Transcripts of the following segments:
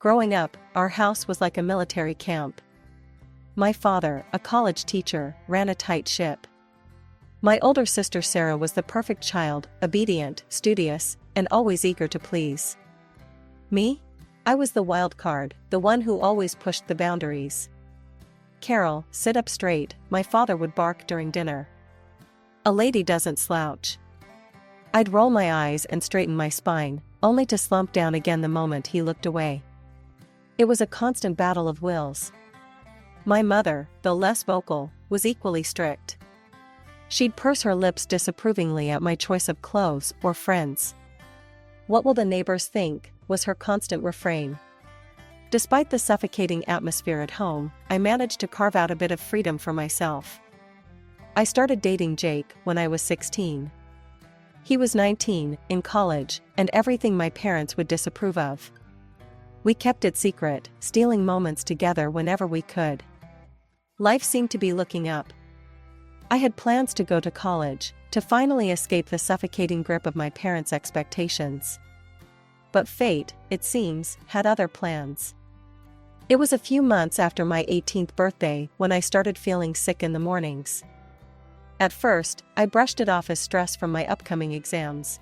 Growing up, our house was like a military camp. My father, a college teacher, ran a tight ship. My older sister Sarah was the perfect child, obedient, studious, and always eager to please. Me? I was the wild card, the one who always pushed the boundaries. "Carol, sit up straight," my father would bark during dinner. "A lady doesn't slouch." I'd roll my eyes and straighten my spine, only to slump down again the moment he looked away. It was a constant battle of wills. My mother, though less vocal, was equally strict. She'd purse her lips disapprovingly at my choice of clothes or friends. "What will the neighbors think?" was her constant refrain. Despite the suffocating atmosphere at home, I managed to carve out a bit of freedom for myself. I started dating Jake when I was 16. He was 19, in college, and everything my parents would disapprove of. We kept it secret, stealing moments together whenever we could. Life seemed to be looking up. I had plans to go to college, to finally escape the suffocating grip of my parents' expectations. But fate, it seems, had other plans. It was a few months after my 18th birthday when I started feeling sick in the mornings. At first, I brushed it off as stress from my upcoming exams.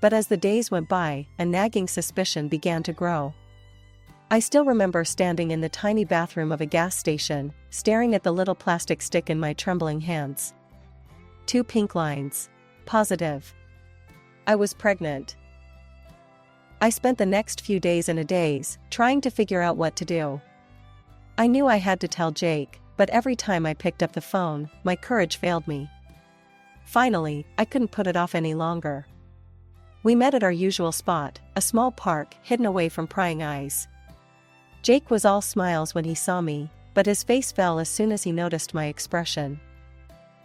But as the days went by, a nagging suspicion began to grow. I still remember standing in the tiny bathroom of a gas station, staring at the little plastic stick in my trembling hands. 2 pink lines. Positive. I was pregnant. I spent the next few days and a days, trying to figure out what to do. I knew I had to tell Jake, but every time I picked up the phone, my courage failed me. Finally, I couldn't put it off any longer. We met at our usual spot, a small park hidden away from prying eyes. Jake was all smiles when he saw me, but his face fell as soon as he noticed my expression.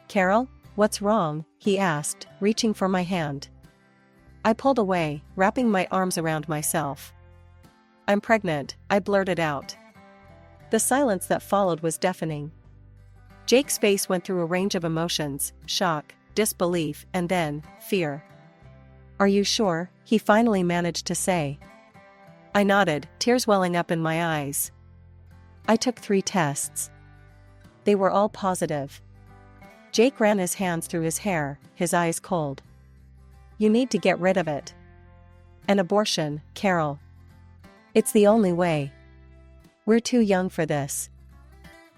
"Carol, what's wrong?" he asked, reaching for my hand. I pulled away, wrapping my arms around myself. "I'm pregnant," I blurted out. The silence that followed was deafening. Jake's face went through a range of emotions: shock, disbelief, and then, fear. "Are you sure?" he finally managed to say. I nodded, tears welling up in my eyes. I took 3 tests. They were all positive. Jake ran his hands through his hair, his eyes cold. "You need to get rid of it." "An abortion, Carol. It's the only way. We're too young for this.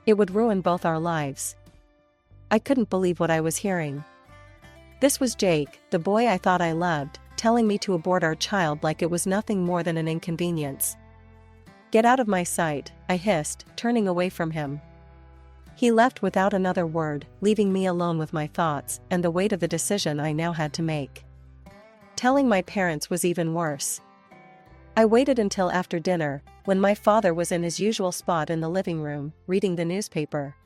It would ruin both our lives." I couldn't believe what I was hearing. This was Jake, the boy I thought I loved, telling me to abort our child like it was nothing more than an inconvenience. "Get out of my sight," I hissed, turning away from him. He left without another word, leaving me alone with my thoughts and the weight of the decision I now had to make. Telling my parents was even worse. I waited until after dinner, when my father was in his usual spot in the living room, reading the newspaper.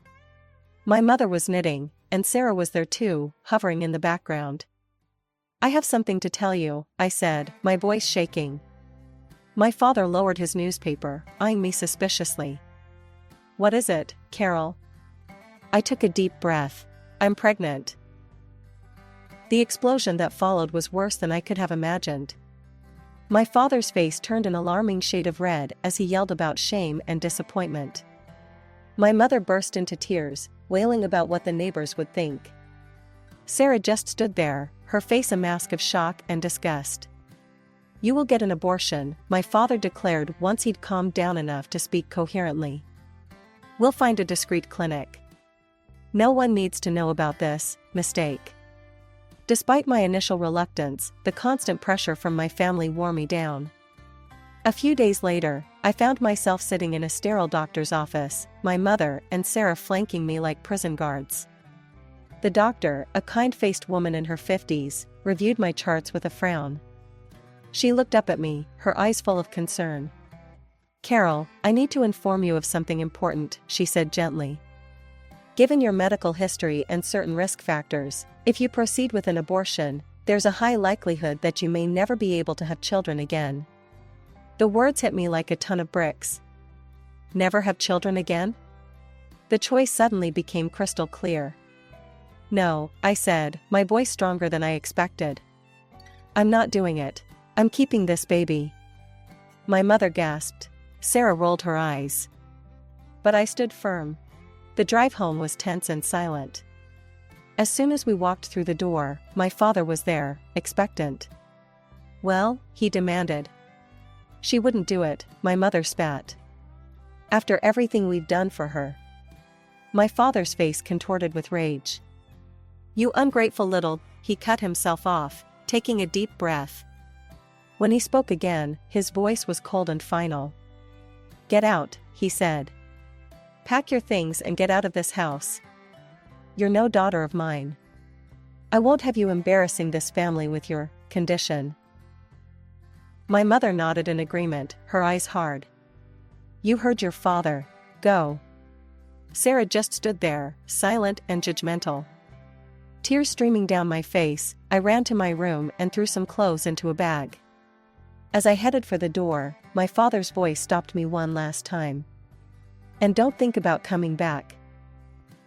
My mother was knitting, and Sarah was there too, hovering in the background. "I have something to tell you," I said, my voice shaking. My father lowered his newspaper, eyeing me suspiciously. "What is it, Carol?" I took a deep breath. "I'm pregnant." The explosion that followed was worse than I could have imagined. My father's face turned an alarming shade of red as he yelled about shame and disappointment. My mother burst into tears, wailing about what the neighbors would think. Sarah just stood there, her face a mask of shock and disgust. "You will get an abortion," my father declared once he'd calmed down enough to speak coherently. "We'll find a discreet clinic. No one needs to know about this mistake." Despite my initial reluctance, the constant pressure from my family wore me down. A few days later, I found myself sitting in a sterile doctor's office, my mother and Sarah flanking me like prison guards. The doctor, a kind-faced woman in her 50s, reviewed my charts with a frown. She looked up at me, her eyes full of concern. "Carol, I need to inform you of something important," she said gently. "Given your medical history and certain risk factors, if you proceed with an abortion, there's a high likelihood that you may never be able to have children again." The words hit me like a ton of bricks. Never have children again? The choice suddenly became crystal clear. "No," I said, my voice stronger than I expected. "I'm not doing it. I'm keeping this baby." My mother gasped. Sarah rolled her eyes. But I stood firm. The drive home was tense and silent. As soon as we walked through the door, my father was there, expectant. "Well?" he demanded. "She wouldn't do it," my mother spat. "After everything we've done for her." My father's face contorted with rage. "You ungrateful little—" He cut himself off, taking a deep breath. When he spoke again, his voice was cold and final. "Get out," he said. "Pack your things and get out of this house. You're no daughter of mine. I won't have you embarrassing this family with your condition." My mother nodded in agreement, her eyes hard. "You heard your father. Go." Sarah just stood there, silent and judgmental. Tears streaming down my face, I ran to my room and threw some clothes into a bag. As I headed for the door, my father's voice stopped me one last time. "And don't think about coming back.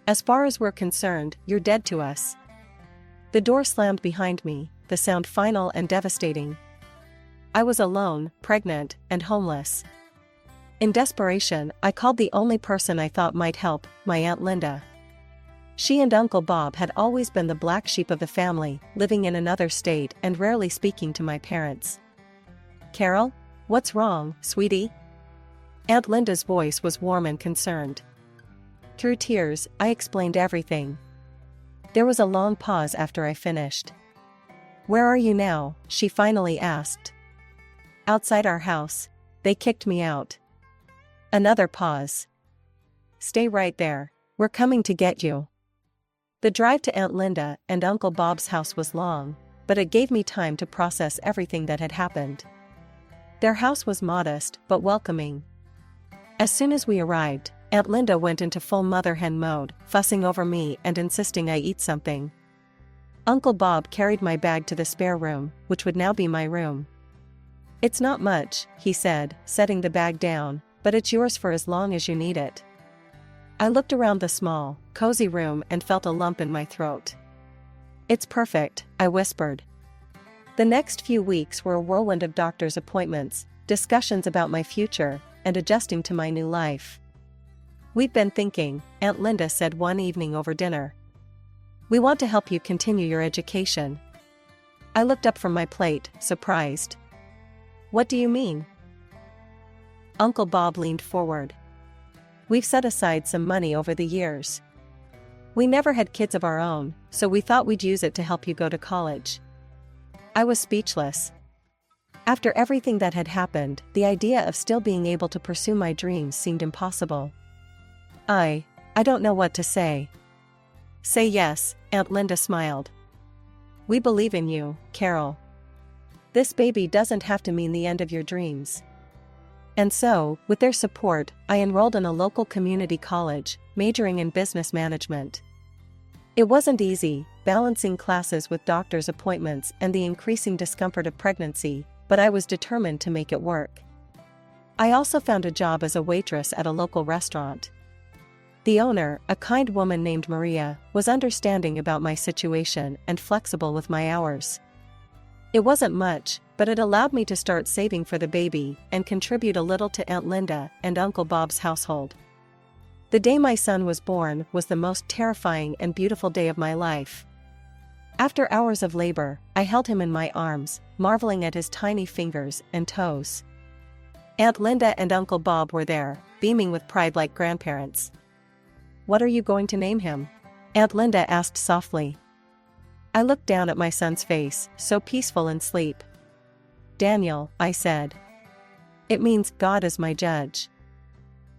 As far as we're concerned, you're dead to us." The door slammed behind me, the sound final and devastating. I was alone, pregnant, and homeless. In desperation, I called the only person I thought might help, my Aunt Linda. She and Uncle Bob had always been the black sheep of the family, living in another state and rarely speaking to my parents. "Carol? What's wrong, sweetie?" Aunt Linda's voice was warm and concerned. Through tears, I explained everything. There was a long pause after I finished. "Where are you now?" she finally asked. "Outside our house. They kicked me out." Another pause. "Stay right there. We're coming to get you." The drive to Aunt Linda and Uncle Bob's house was long, but it gave me time to process everything that had happened. Their house was modest but welcoming. As soon as we arrived, Aunt Linda went into full mother hen mode, fussing over me and insisting I eat something. Uncle Bob carried my bag to the spare room, which would now be my room. "It's not much," he said, setting the bag down, "but it's yours for as long as you need it." I looked around the small, cozy room and felt a lump in my throat. "It's perfect," I whispered. The next few weeks were a whirlwind of doctor's appointments, discussions about my future, and adjusting to my new life. "We've been thinking," Aunt Linda said one evening over dinner. "We want to help you continue your education." I looked up from my plate, surprised. "What do you mean?" Uncle Bob leaned forward. "We've set aside some money over the years. We never had kids of our own, so we thought we'd use it to help you go to college." I was speechless. After everything that had happened, the idea of still being able to pursue my dreams seemed impossible. I don't know what to say." "Say yes," Aunt Linda smiled. "We believe in you, Carol. This baby doesn't have to mean the end of your dreams." And so, with their support, I enrolled in a local community college, majoring in business management. It wasn't easy, balancing classes with doctor's appointments and the increasing discomfort of pregnancy, but I was determined to make it work. I also found a job as a waitress at a local restaurant. The owner, a kind woman named Maria, was understanding about my situation and flexible with my hours. It wasn't much, but it allowed me to start saving for the baby and contribute a little to Aunt Linda and Uncle Bob's household. The day my son was born was the most terrifying and beautiful day of my life. After hours of labor, I held him in my arms, marveling at his tiny fingers and toes. Aunt Linda and Uncle Bob were there, beaming with pride like grandparents. "What are you going to name him?" Aunt Linda asked softly. I looked down at my son's face, so peaceful in sleep. "Daniel," I said. "It means God is my judge.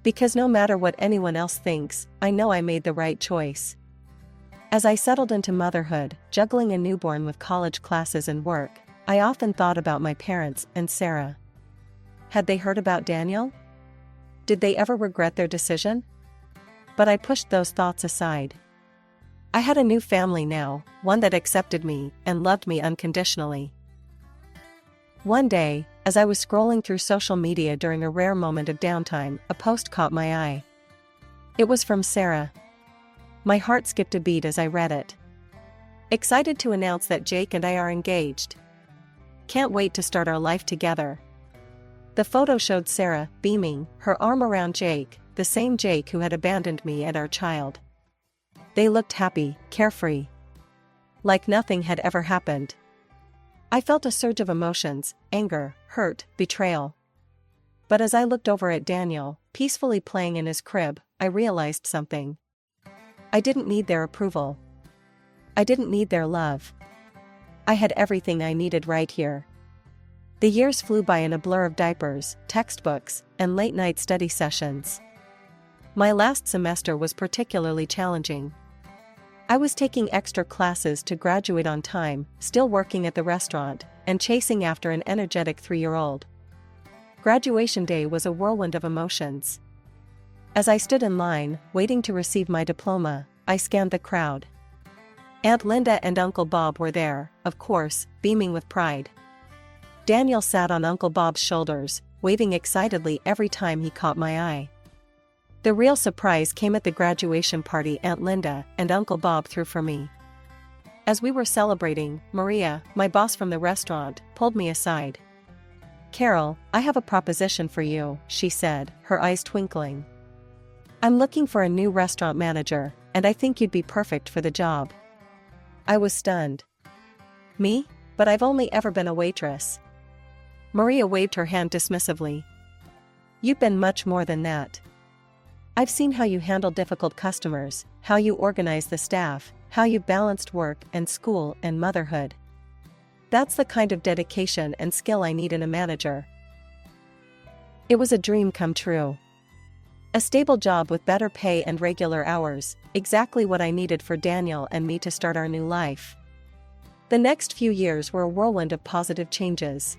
Because no matter what anyone else thinks, I know I made the right choice." As I settled into motherhood, juggling a newborn with college classes and work, I often thought about my parents and Sarah. Had they heard about Daniel? Did they ever regret their decision? But I pushed those thoughts aside. I had a new family now, one that accepted me and loved me unconditionally. One day, as I was scrolling through social media during a rare moment of downtime, a post caught my eye. It was from Sarah. My heart skipped a beat as I read it. "Excited to announce that Jake and I are engaged. Can't wait to start our life together. The photo showed Sarah, beaming, her arm around Jake, the same Jake who had abandoned me and our child. They looked happy, carefree. Like nothing had ever happened. I felt a surge of emotions, anger, hurt, betrayal. But as I looked over at Daniel, peacefully playing in his crib, I realized something. I didn't need their approval. I didn't need their love. I had everything I needed right here. The years flew by in a blur of diapers, textbooks, and late-night study sessions. My last semester was particularly challenging. I was taking extra classes to graduate on time, still working at the restaurant, and chasing after an energetic 3-year-old. Graduation day was a whirlwind of emotions. As I stood in line, waiting to receive my diploma, I scanned the crowd. Aunt Linda and Uncle Bob were there, of course, beaming with pride. Daniel sat on Uncle Bob's shoulders, waving excitedly every time he caught my eye. The real surprise came at the graduation party Aunt Linda and Uncle Bob threw for me. As we were celebrating, Maria, my boss from the restaurant, pulled me aside. "Carol, I have a proposition for you," she said, her eyes twinkling. "I'm looking for a new restaurant manager, and I think you'd be perfect for the job." I was stunned. "Me? But I've only ever been a waitress." Maria waved her hand dismissively. "You've been much more than that. I've seen how you handle difficult customers, how you organize the staff, how you balanced work and school and motherhood. That's the kind of dedication and skill I need in a manager." It was a dream come true. A stable job with better pay and regular hours, exactly what I needed for Daniel and me to start our new life. The next few years were a whirlwind of positive changes.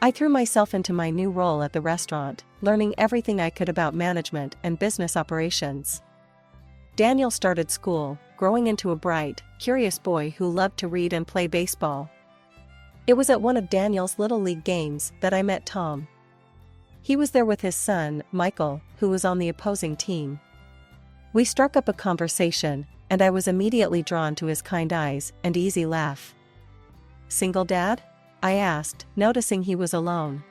I threw myself into my new role at the restaurant, learning everything I could about management and business operations. Daniel started school, growing into a bright, curious boy who loved to read and play baseball. It was at one of Daniel's Little League games that I met Tom. He was there with his son, Michael, who was on the opposing team. We struck up a conversation, and I was immediately drawn to his kind eyes and easy laugh. "Single dad?" I asked, noticing he was alone.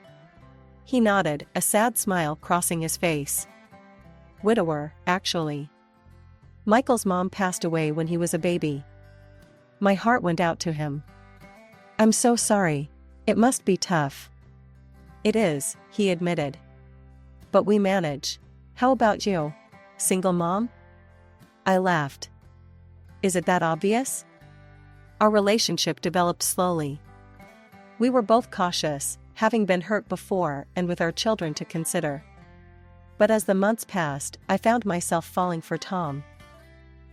He nodded, a sad smile crossing his face. "Widower, actually. Michael's mom passed away when he was a baby." My heart went out to him. "I'm so sorry. It must be tough." "It is," he admitted. "But we manage. How about you? Single mom?" I laughed. "Is it that obvious?" Our relationship developed slowly. We were both cautious, having been hurt before and with our children to consider. But as the months passed, I found myself falling for Tom.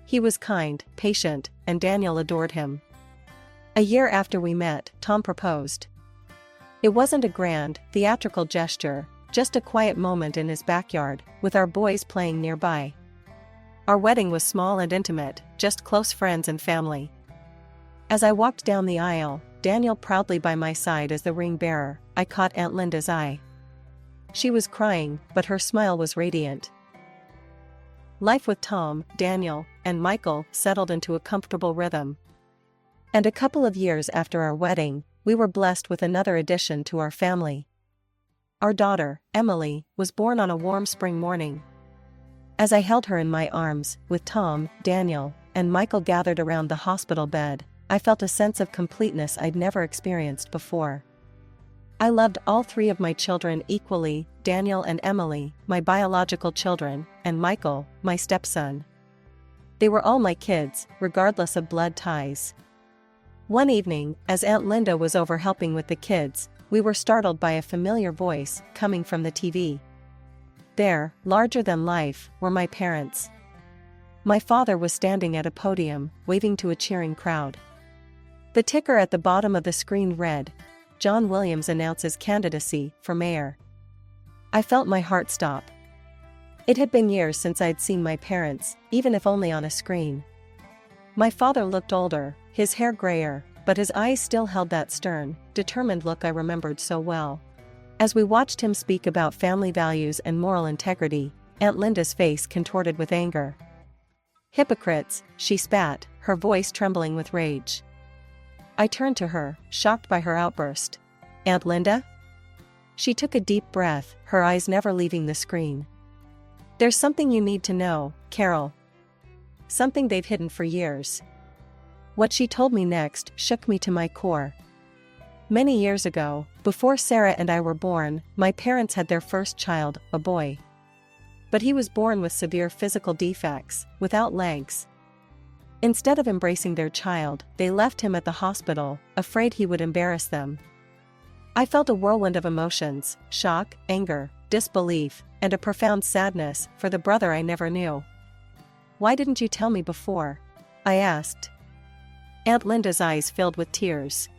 He was kind, patient, and Daniel adored him. A year after we met, Tom proposed. It wasn't a grand, theatrical gesture, just a quiet moment in his backyard, with our boys playing nearby. Our wedding was small and intimate, just close friends and family. As I walked down the aisle, Daniel proudly by my side as the ring bearer, I caught Aunt Linda's eye. She was crying, but her smile was radiant. Life with Tom, Daniel, and Michael settled into a comfortable rhythm. And a couple of years after our wedding, we were blessed with another addition to our family. Our daughter, Emily, was born on a warm spring morning. As I held her in my arms, with Tom, Daniel, and Michael gathered around the hospital bed, I felt a sense of completeness I'd never experienced before. I loved all 3 of my children equally, Daniel and Emily, my biological children, and Michael, my stepson. They were all my kids, regardless of blood ties. One evening, as Aunt Linda was over helping with the kids, we were startled by a familiar voice coming from the TV. There, larger than life, were my parents. My father was standing at a podium, waving to a cheering crowd. The ticker at the bottom of the screen read, "John Williams announces candidacy for mayor." I felt my heart stop. It had been years since I'd seen my parents, even if only on a screen. My father looked older, his hair grayer, but his eyes still held that stern, determined look I remembered so well. As we watched him speak about family values and moral integrity, Aunt Linda's face contorted with anger. "Hypocrites," she spat, her voice trembling with rage. I turned to her, shocked by her outburst. "Aunt Linda?" She took a deep breath, her eyes never leaving the screen. "There's something you need to know, Carol. Something they've hidden for years." What she told me next shook me to my core. Many years ago, before Sarah and I were born, my parents had their first child, a boy. But he was born with severe physical defects, without legs. Instead of embracing their child, they left him at the hospital, afraid he would embarrass them. I felt a whirlwind of emotions: shock, anger, disbelief, and a profound sadness for the brother I never knew. "Why didn't you tell me before?" I asked. Aunt Linda's eyes filled with tears.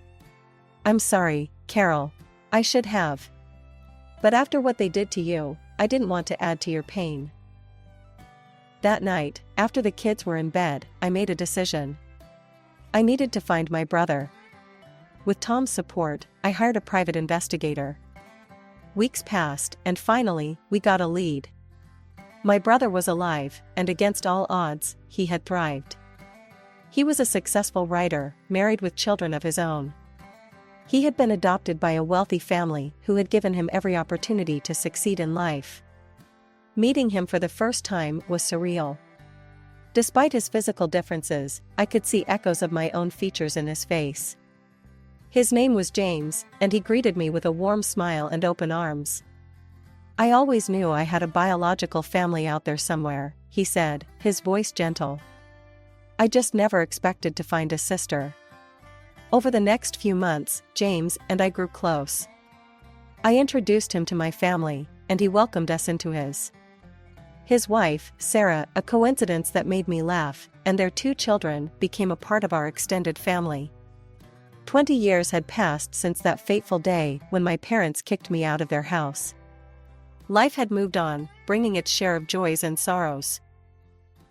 "I'm sorry, Carol. I should have. But after what they did to you, I didn't want to add to your pain." That night, after the kids were in bed, I made a decision. I needed to find my brother. With Tom's support, I hired a private investigator. Weeks passed, and finally, we got a lead. My brother was alive, and against all odds, he had thrived. He was a successful writer, married with children of his own. He had been adopted by a wealthy family who had given him every opportunity to succeed in life. Meeting him for the first time was surreal. Despite his physical differences, I could see echoes of my own features in his face. His name was James, and he greeted me with a warm smile and open arms. "I always knew I had a biological family out there somewhere," he said, his voice gentle. "I just never expected to find a sister." Over the next few months, James and I grew close. I introduced him to my family, and he welcomed us into his. His wife, Sarah, a coincidence that made me laugh, and their 2 children became a part of our extended family. 20 years had passed since that fateful day when my parents kicked me out of their house. Life had moved on, bringing its share of joys and sorrows.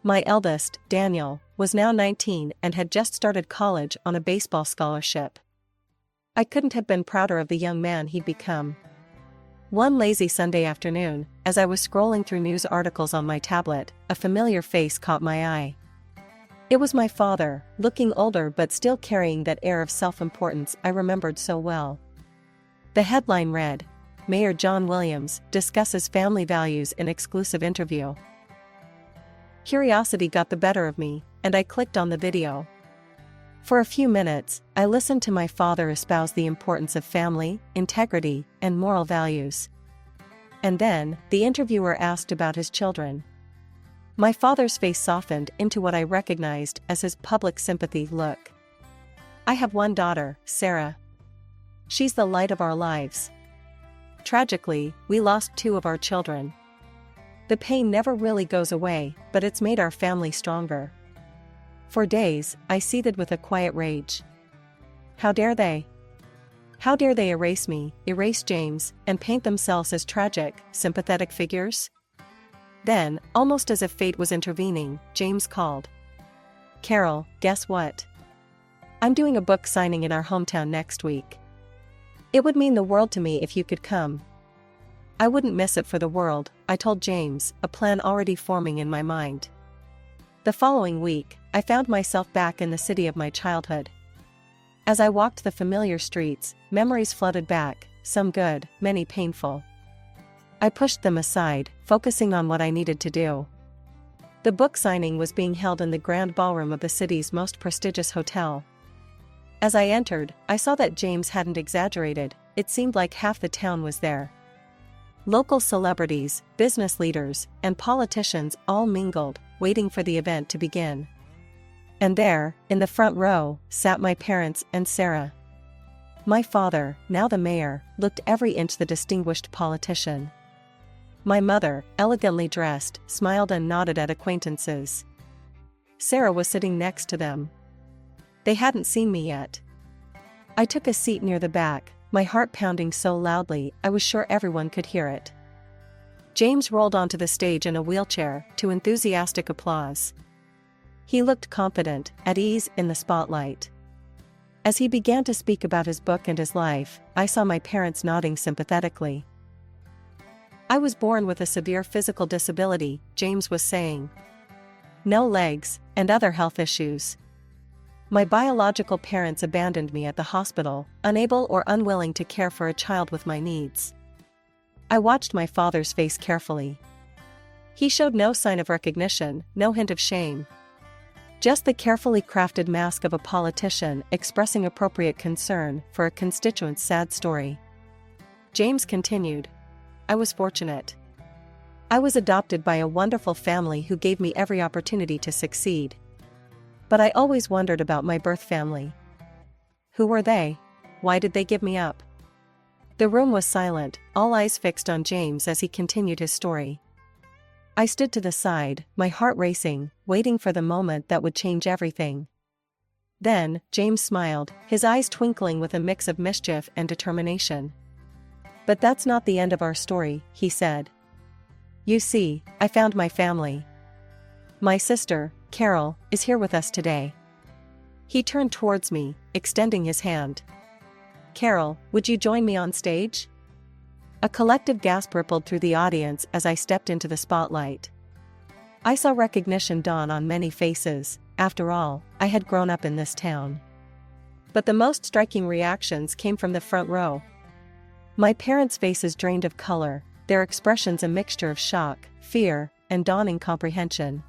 My eldest, Daniel, was now 19 and had just started college on a baseball scholarship. I couldn't have been prouder of the young man he'd become. One lazy Sunday afternoon, as I was scrolling through news articles on my tablet, a familiar face caught my eye. It was my father, looking older but still carrying that air of self-importance I remembered so well. The headline read, "Mayor John Williams discusses family values in exclusive interview." Curiosity got the better of me, and I clicked on the video. For a few minutes, I listened to my father espouse the importance of family, integrity, and moral values. And then, the interviewer asked about his children. My father's face softened into what I recognized as his public sympathy look. "I have one daughter, Sarah. She's the light of our lives. Tragically, we lost 2 of our children. The pain never really goes away, but it's made our family stronger." For days, I seethed with a quiet rage. How dare they? How dare they erase me, erase James, and paint themselves as tragic, sympathetic figures? Then, almost as if fate was intervening, James called. "Carol, guess what? I'm doing a book signing in our hometown next week. It would mean the world to me if you could come." "I wouldn't miss it for the world," I told James, a plan already forming in my mind. The following week, I found myself back in the city of my childhood. As I walked the familiar streets, memories flooded back, some good, many painful. I pushed them aside, focusing on what I needed to do. The book signing was being held in the grand ballroom of the city's most prestigious hotel. As I entered, I saw that James hadn't exaggerated. It seemed like half the town was there. Local celebrities, business leaders, and politicians all mingled, waiting for the event to begin. And there, in the front row, sat my parents and Sarah. My father, now the mayor, looked every inch the distinguished politician. My mother, elegantly dressed, smiled and nodded at acquaintances. Sarah was sitting next to them. They hadn't seen me yet. I took a seat near the back, my heart pounding so loudly I was sure everyone could hear it. James rolled onto the stage in a wheelchair, to enthusiastic applause. He looked confident, at ease in the spotlight. As he began to speak about his book and his life, I saw my parents nodding sympathetically. "I was born with a severe physical disability," James was saying. "No legs, and other health issues. My biological parents abandoned me at the hospital, unable or unwilling to care for a child with my needs. I watched my father's face carefully. He showed no sign of recognition, no hint of shame. Just the carefully crafted mask of a politician expressing appropriate concern for a constituent's sad story. James continued. I was fortunate. I was adopted by a wonderful family who gave me every opportunity to succeed. But I always wondered about my birth family. Who were they? Why did they give me up? The room was silent, all eyes fixed on James as he continued his story. I stood to the side, my heart racing, waiting for the moment that would change everything. Then, James smiled, his eyes twinkling with a mix of mischief and determination. But that's not the end of our story, he said. You see, I found my family. My sister, Carol, is here with us today. He turned towards me, extending his hand. Carol, would you join me on stage? A collective gasp rippled through the audience as I stepped into the spotlight. I saw recognition dawn on many faces. After all, I had grown up in this town. But the most striking reactions came from the front row. My parents' faces drained of color, their expressions a mixture of shock, fear, and dawning comprehension.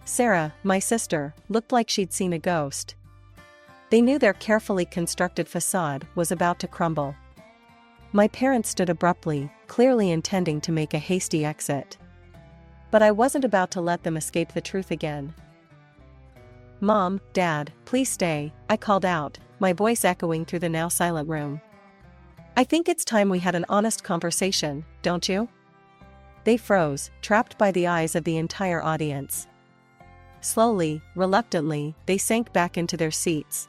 Sarah, my sister, looked like she'd seen a ghost. They knew their carefully constructed facade was about to crumble. My parents stood abruptly, clearly intending to make a hasty exit. But I wasn't about to let them escape the truth again. Mom, Dad, please stay, I called out, my voice echoing through the now silent room. I think it's time we had an honest conversation, don't you? They froze, trapped by the eyes of the entire audience. Slowly, reluctantly, they sank back into their seats.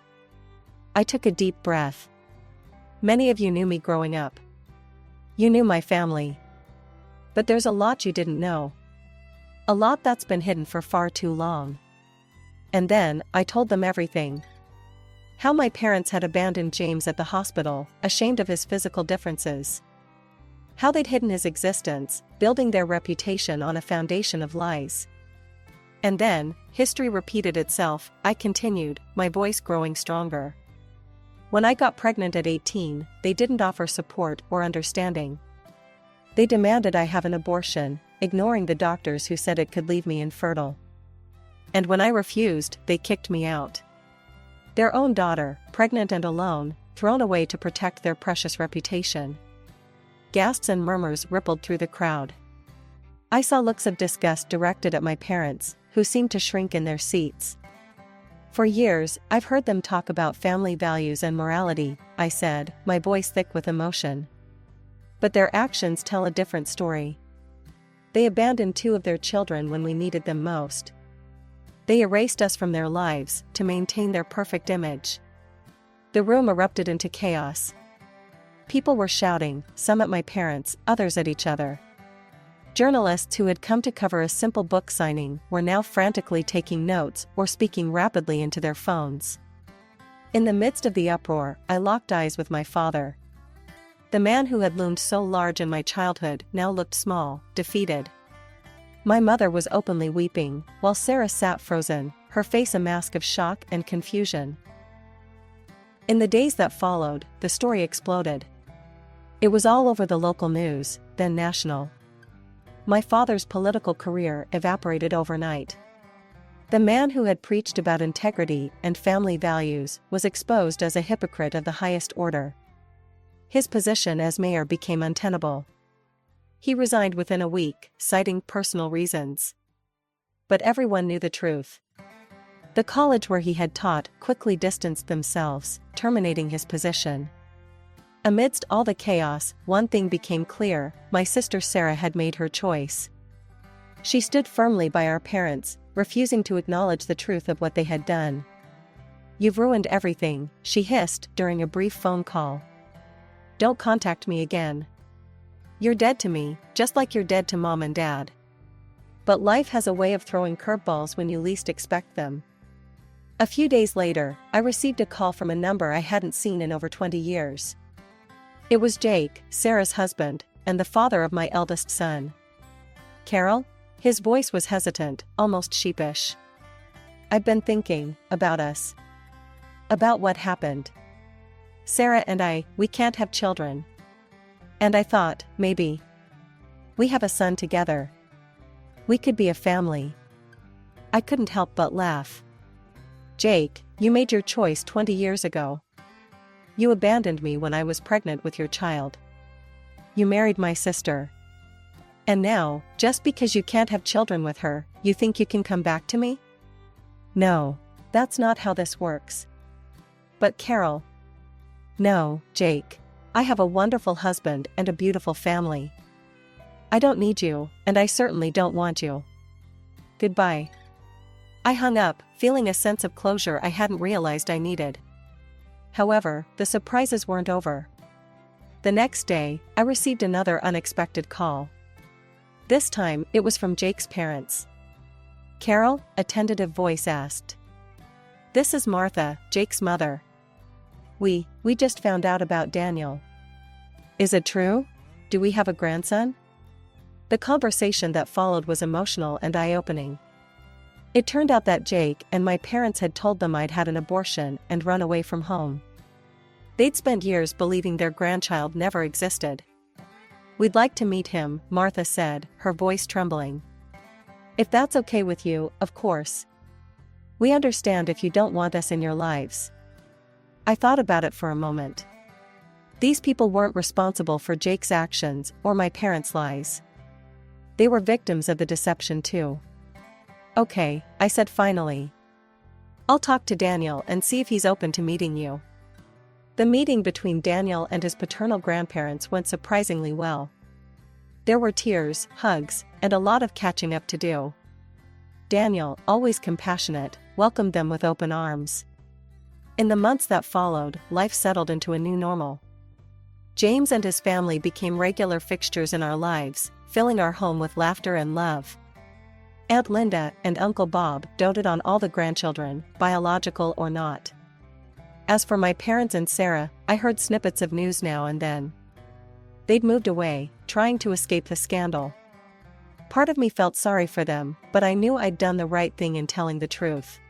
I took a deep breath. Many of you knew me growing up. You knew my family. But there's a lot you didn't know. A lot that's been hidden for far too long. And then, I told them everything. How my parents had abandoned James at the hospital, ashamed of his physical differences. How they'd hidden his existence, building their reputation on a foundation of lies. And then, history repeated itself, I continued, my voice growing stronger. When I got pregnant at 18, they didn't offer support or understanding. They demanded I have an abortion, ignoring the doctors who said it could leave me infertile. And when I refused, they kicked me out. Their own daughter, pregnant and alone, thrown away to protect their precious reputation. Gasps and murmurs rippled through the crowd. I saw looks of disgust directed at my parents, who seemed to shrink in their seats. For years, I've heard them talk about family values and morality, I said, my voice thick with emotion. But their actions tell a different story. They abandoned 2 of their children when we needed them most. They erased us from their lives to maintain their perfect image. The room erupted into chaos. People were shouting, some at my parents, others at each other. Journalists who had come to cover a simple book signing were now frantically taking notes or speaking rapidly into their phones. In the midst of the uproar, I locked eyes with my father. The man who had loomed so large in my childhood now looked small, defeated. My mother was openly weeping, while Sarah sat frozen, her face a mask of shock and confusion. In the days that followed, the story exploded. It was all over the local news, then national. My father's political career evaporated overnight. The man who had preached about integrity and family values was exposed as a hypocrite of the highest order. His position as mayor became untenable. He resigned within a week, citing personal reasons. But everyone knew the truth. The college where he had taught quickly distanced themselves, terminating his position. Amidst all the chaos, one thing became clear, my sister Sarah had made her choice. She stood firmly by our parents, refusing to acknowledge the truth of what they had done. You've ruined everything, she hissed during a brief phone call. Don't contact me again. You're dead to me, just like you're dead to Mom and Dad. But life has a way of throwing curveballs when you least expect them. A few days later, I received a call from a number I hadn't seen in over 20 years. It was Jake, Sarah's husband, and the father of my eldest son. Carol? His voice was hesitant, almost sheepish. I've been thinking about us. About what happened. Sarah and we can't have children. And I thought, maybe we have a son together. We could be a family. I couldn't help but laugh. Jake, you made your choice 20 years ago. You abandoned me when I was pregnant with your child. You married my sister. And now, just because you can't have children with her, you think you can come back to me? No, that's not how this works. But Carol. No, Jake. I have a wonderful husband and a beautiful family. I don't need you, and I certainly don't want you. Goodbye. I hung up, feeling a sense of closure I hadn't realized I needed. However, the surprises weren't over. The next day, I received another unexpected call. This time, it was from Jake's parents. Carol, a tentative voice asked. This is Martha, Jake's mother. We just found out about Daniel. Is it true? Do we have a grandson? The conversation that followed was emotional and eye-opening. It turned out that Jake and my parents had told them I'd had an abortion and run away from home. They'd spent years believing their grandchild never existed. We'd like to meet him, Martha said, her voice trembling. If that's okay with you, of course. We understand if you don't want us in your lives. I thought about it for a moment. These people weren't responsible for Jake's actions or my parents' lies. They were victims of the deception too. Okay, I said finally. I'll talk to Daniel and see if he's open to meeting you. The meeting between Daniel and his paternal grandparents went surprisingly well. There were tears, hugs, and a lot of catching up to do. Daniel, always compassionate, welcomed them with open arms. In the months that followed, life settled into a new normal. James and his family became regular fixtures in our lives, filling our home with laughter and love. Aunt Linda and Uncle Bob doted on all the grandchildren, biological or not. As for my parents and Sarah, I heard snippets of news now and then. They'd moved away, trying to escape the scandal. Part of me felt sorry for them, but I knew I'd done the right thing in telling the truth.